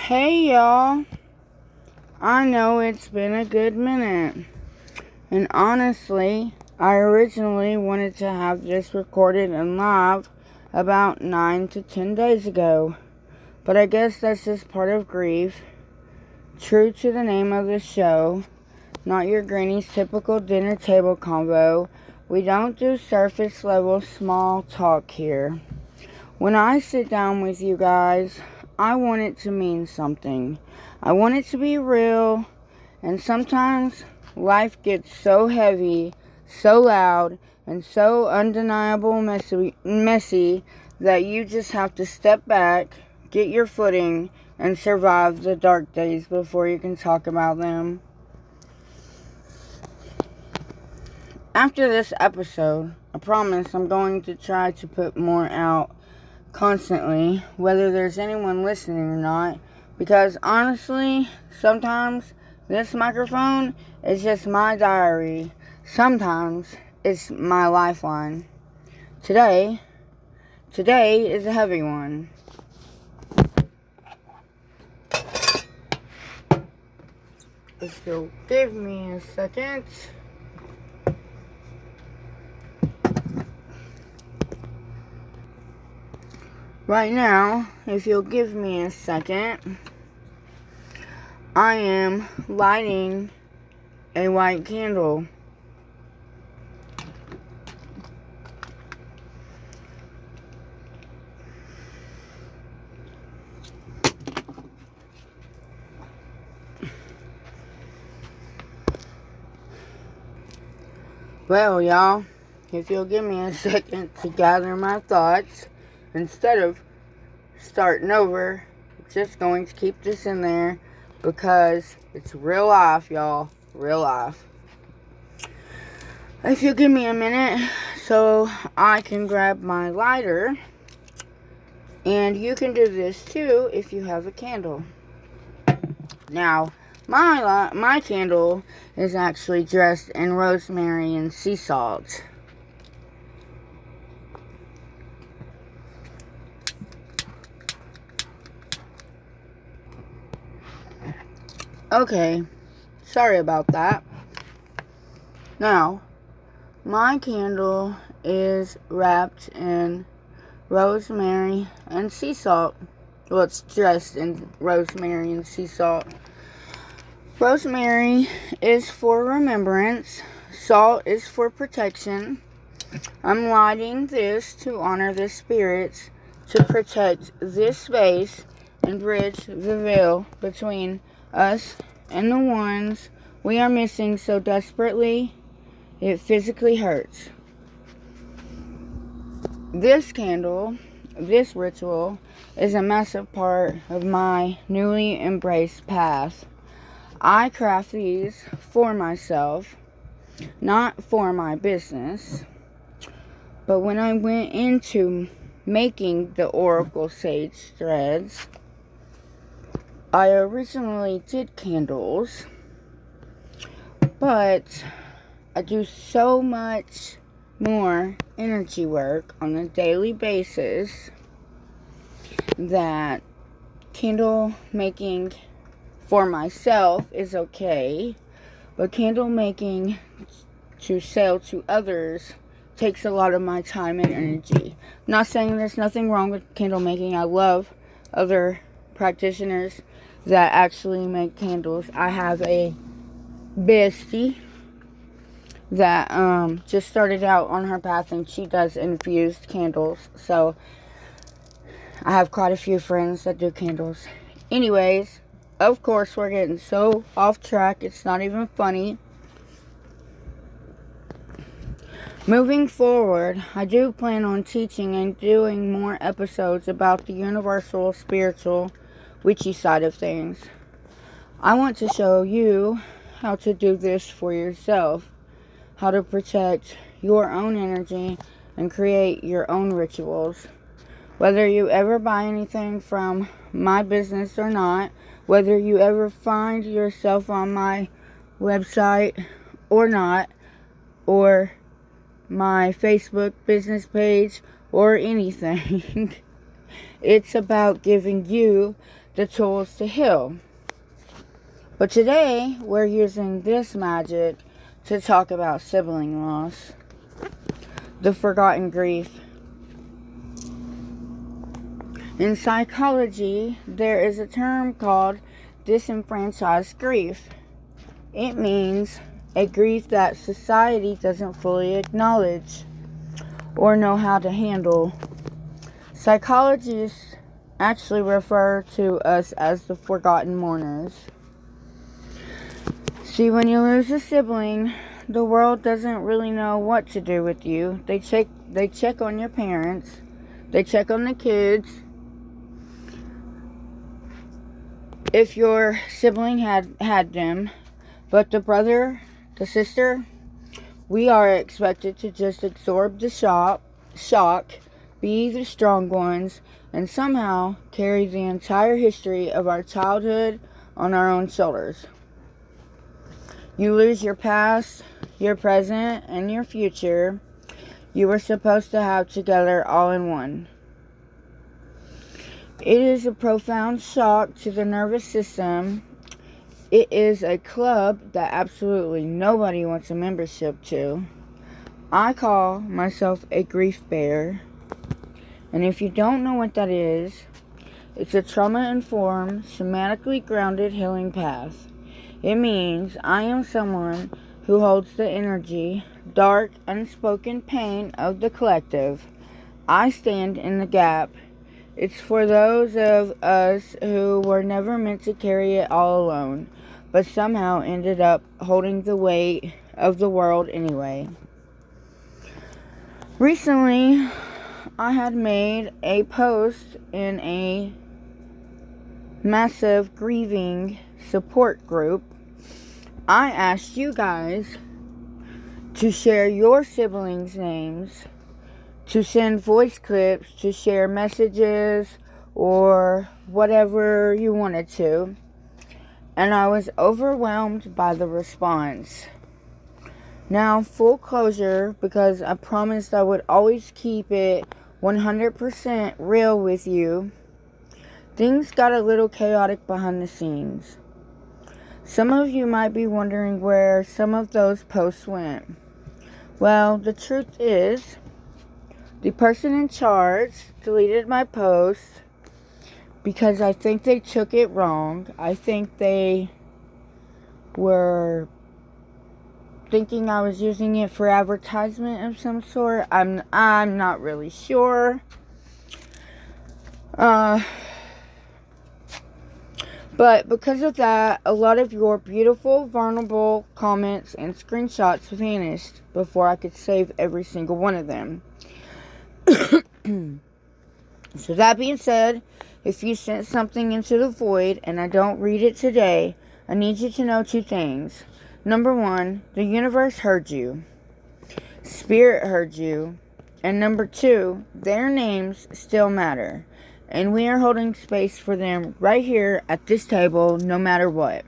Hey y'all, I know it's been a good minute, and honestly, I originally wanted to have this recorded and live about 9 to 10 days ago, but I guess that's just part of grief. True to the name of the show, not your granny's typical dinner table convo, we don't do surface level small talk here. When I sit down with you guys, I want it to mean something. I want it to be real, and sometimes life gets so heavy, so loud, and so undeniable messy that you just have to step back, get your footing, and survive the dark days before you can talk about them. After this episode, I promise I'm going to try to put more out constantly, whether there's anyone listening or not, because honestly, sometimes this microphone is just my diary. Sometimes it's my lifeline. Today is a heavy one. If you'll give me a second. Right now, if you'll give me a second, I am lighting a white candle. Well, y'all, if you'll give me a second to gather my thoughts, instead of starting over, I'm just going to keep this in there because it's real life, y'all. Real life. If you'll give me a minute so I can grab my lighter, and you can do this too if you have a candle. Now, my candle is actually dressed in rosemary and sea salt. Okay, sorry about that. Now, my candle is wrapped in rosemary and sea salt. Well, it's dressed in rosemary and sea salt. Rosemary is for remembrance. Salt is for protection. I'm lighting this to honor the spirits, to protect this space and bridge the veil between us and the ones we are missing so desperately it physically hurts. This candle, this ritual, is a massive part of my newly embraced path. I craft these for myself, not for my business. But when I went into making the Oracle Sage threads, I originally did candles, but I do so much more energy work on a daily basis that candle making for myself is okay, but candle making to sell to others takes a lot of my time and energy. I'm not saying there's nothing wrong with candle making. I love other practitioners that actually make candles. I have a bestie that just started out on her path, and she does infused candles. So I have quite a few friends that do candles. Anyways, of course, we're getting so off track, it's not even funny. Moving forward, I do plan on teaching and doing more episodes about the universal, spiritual, witchy side of things. I want to show you how to do this for yourself, how to protect your own energy and create your own rituals. Whether you ever buy anything from my business or not, whether you ever find yourself on my website or not, or my Facebook business page or anything, it's about giving you the tools to heal. But today, we're using this magic to talk about sibling loss, the forgotten grief. In psychology, there is a term called disenfranchised grief. It means a grief that society doesn't fully acknowledge or know how to handle. Psychologists actually refer to us as the forgotten mourners. See, when you lose a sibling, the world doesn't really know what to do with you. They check on your parents. They check on the kids. If your sibling had them. But the brother, the sister, we are expected to just absorb the shock, be the strong ones, and somehow carry the entire history of our childhood on our own shoulders. You lose your past, your present, and your future you were supposed to have together all in one. It is a profound shock to the nervous system. It is a club that absolutely nobody wants a membership to. I call myself a grief bear. And if you don't know what that is, it's a trauma-informed, somatically grounded healing path. It means I am someone who holds the energy, dark, unspoken pain of the collective. I stand in the gap. It's for those of us who were never meant to carry it all alone, but somehow ended up holding the weight of the world anyway. Recently, I had made a post in a massive grieving support group. I asked you guys to share your siblings' names, to send voice clips, to share messages, or whatever you wanted to. And I was overwhelmed by the response. Now, full closure, because I promised I would always keep it 100% real with you. Things got a little chaotic behind the scenes. Some of you might be wondering where some of those posts went. Well, the truth is, the person in charge deleted my post because I think they took it wrong. I think they were thinking I was using it for advertisement of some sort. I'm not really sure. But because of that, a lot of your beautiful, vulnerable comments and screenshots vanished before I could save every single one of them. So that being said, if you sent something into the void and I don't read it today, I need you to know two things. Number one, the universe heard you. Spirit heard you. And number two, their names still matter. And we are holding space for them right here at this table, no matter what.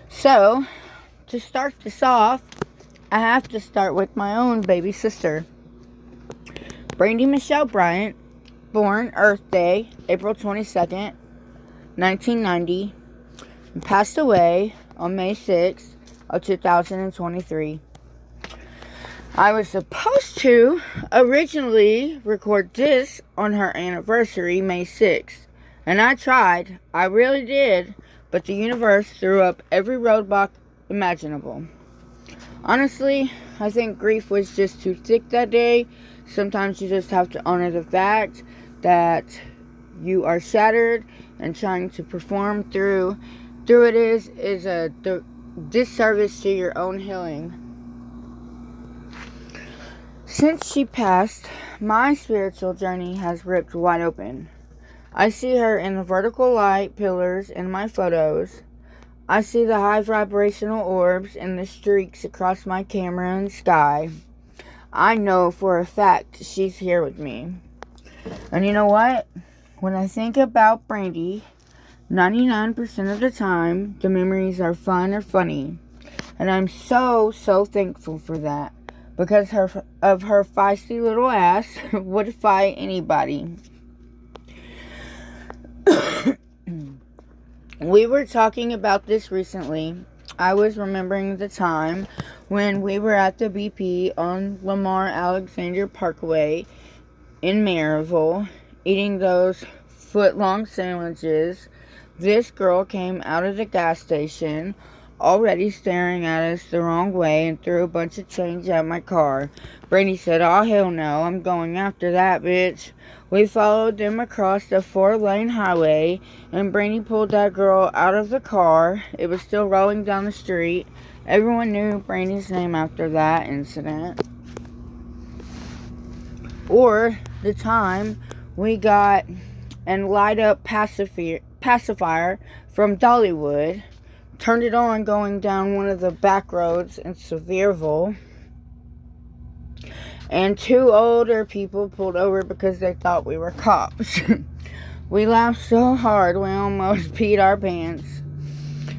So, to start this off, I have to start with my own baby sister. Brandy Michelle Bryant, born Earth Day, April 22nd, 1990, and passed away on May 6th of 2023. I was supposed to originally record this on her anniversary, May 6th, and I tried, I really did, but the universe threw up every roadblock imaginable. Honestly, I think grief was just too thick that day. Sometimes you just have to honor the fact that you are shattered and trying to perform through it is a disservice to your own healing. Since she passed, my spiritual journey has ripped wide open. I see her in the vertical light pillars in my photos. I see the high vibrational orbs and the streaks across my camera and sky. I know for a fact she's here with me. And you know what? When I think about Brandy, 99% of the time, the memories are fun or funny. And I'm so thankful for that. Because of her feisty little ass would fight anybody. We were talking about this recently. I was remembering the time when we were at the BP on Lamar Alexander Parkway in Maryville, eating those foot-long sandwiches. This girl came out of the gas station, already staring at us the wrong way, and threw a bunch of change at my car. Brandy said, "Oh, hell no, I'm going after that bitch." We followed them across the 4-lane highway, and Brandy pulled that girl out of the car. It was still rolling down the street. Everyone knew Brandy's name after that incident. Or the time we got and light up pacifier from Dollywood, turned it on going down one of the back roads in Sevierville, and 2 older people pulled over because they thought we were cops. We laughed so hard we almost peed our pants.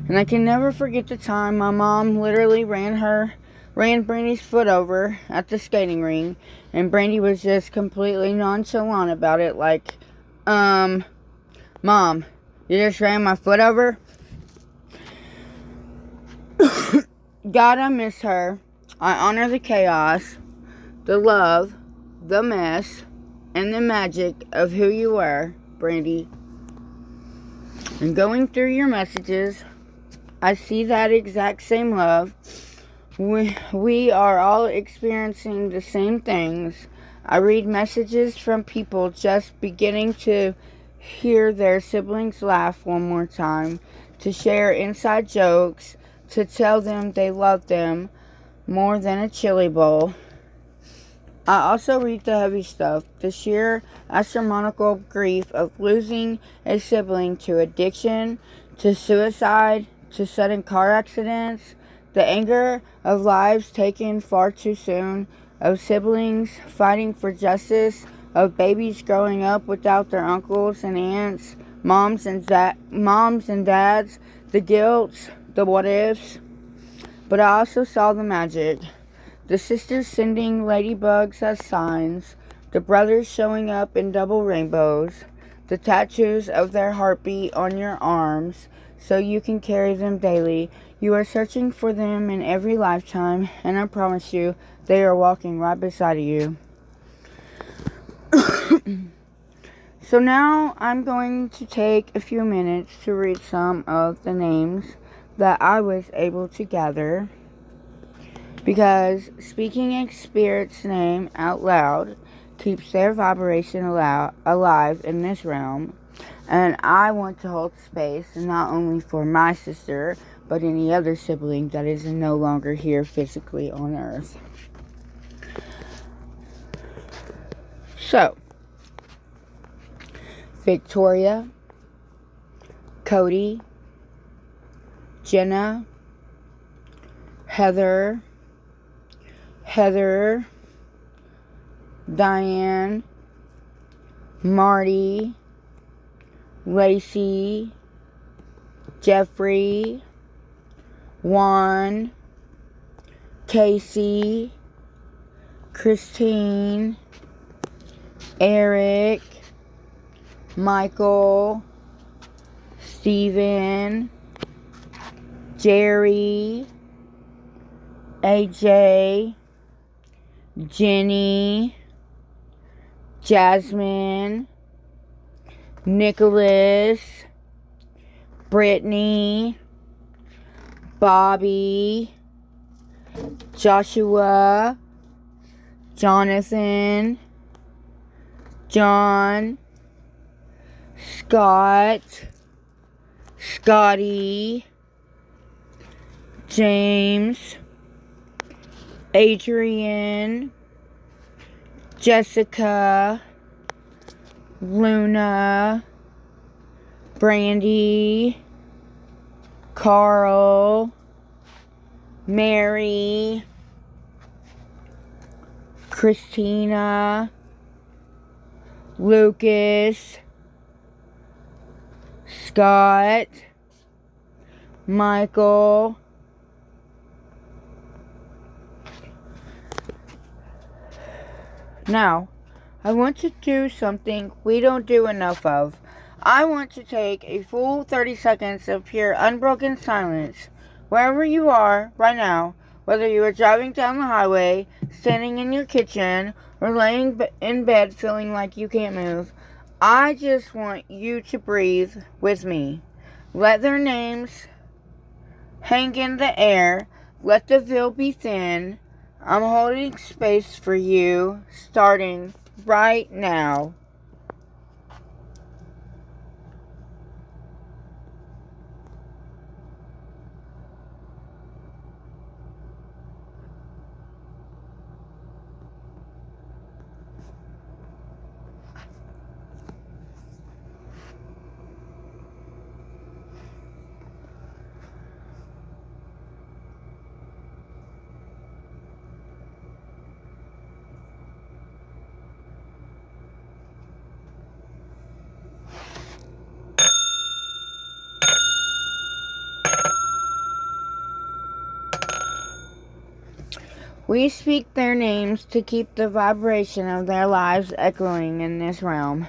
And I can never forget the time my mom literally ran Brandy's foot over at the skating ring, and Brandy was just completely nonchalant about it, like, Mom, you just ran my foot over? God, I miss her. I honor the chaos, the love, the mess, and the magic of who you were, Brandy. And going through your messages, I see that exact same love. We are all experiencing the same things. I read messages from people just beginning to hear their siblings laugh one more time, to share inside jokes, to tell them they love them more than a chili bowl. I also read the heavy stuff, the sheer astronomical grief of losing a sibling to addiction, to suicide, to sudden car accidents, the anger of lives taken far too soon, of siblings fighting for justice, of babies growing up without their uncles and aunts, moms and dads, the guilt, the what ifs. But I also saw the magic. The sisters sending ladybugs as signs, the brothers showing up in double rainbows, the tattoos of their heartbeat on your arms so you can carry them daily. You are searching for them in every lifetime, and I promise you, they are walking right beside you. So now I'm going to take a few minutes to read some of the names that I was able to gather, because speaking a spirit's name out loud keeps their vibration alive in this realm. And I want to hold space not only for my sister, but any other sibling that is no longer here physically on earth. So, Victoria, Cody, Jenna, Heather, Diane, Marty, Lacey, Jeffrey, Juan, Casey, Christine, Eric, Michael, Steven, Jerry, AJ, Jenny, Jasmine, Nicholas, Brittany, Bobby, Joshua, Jonathan, John, Scott, Scotty, James, Adrian, Jessica, Luna, Brandy, Carl, Mary, Christina, Lucas, Scott, Michael, now, I want to do something we don't do enough of. I want to take a full 30 seconds of pure unbroken silence. Wherever you are right now, whether you are driving down the highway, standing in your kitchen, or laying in bed feeling like you can't move, I just want you to breathe with me. Let their names hang in the air. Let the veil be thin. I'm holding space for you, starting right now. We speak their names to keep the vibration of their lives echoing in this realm.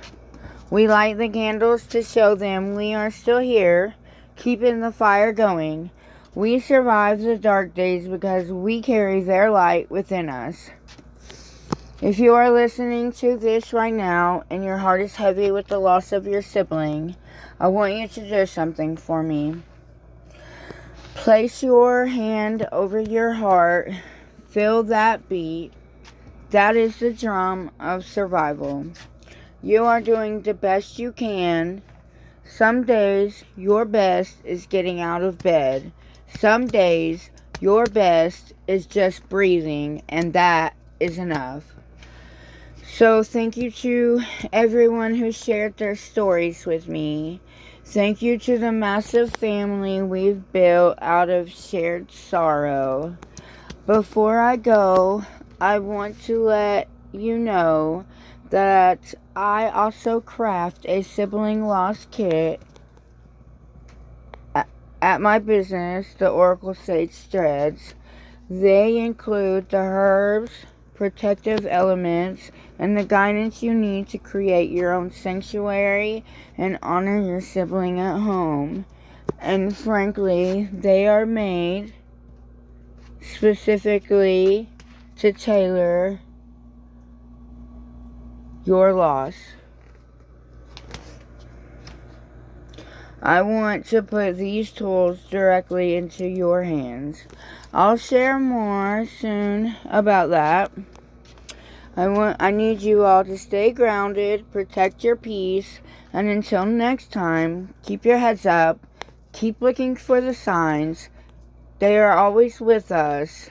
We light the candles to show them we are still here, keeping the fire going. We survive the dark days because we carry their light within us. If you are listening to this right now and your heart is heavy with the loss of your sibling, I want you to do something for me. Place your hand over your heart. Feel that beat. That is the drum of survival. You are doing the best you can. Some days, your best is getting out of bed. Some days, your best is just breathing, and that is enough. So thank you to everyone who shared their stories with me. Thank you to the massive family we've built out of shared sorrow. Before I go, I want to let you know that I also craft a sibling loss kit at my business, the Oracle Sage Threads. They include the herbs, protective elements, and the guidance you need to create your own sanctuary and honor your sibling at home. And frankly, they are made specifically to tailor your loss. I want to put these tools directly into your hands. I'll share more soon about that. I need you all to stay grounded, protect your peace, and until next time, keep your heads up, keep looking for the signs. They are always with us.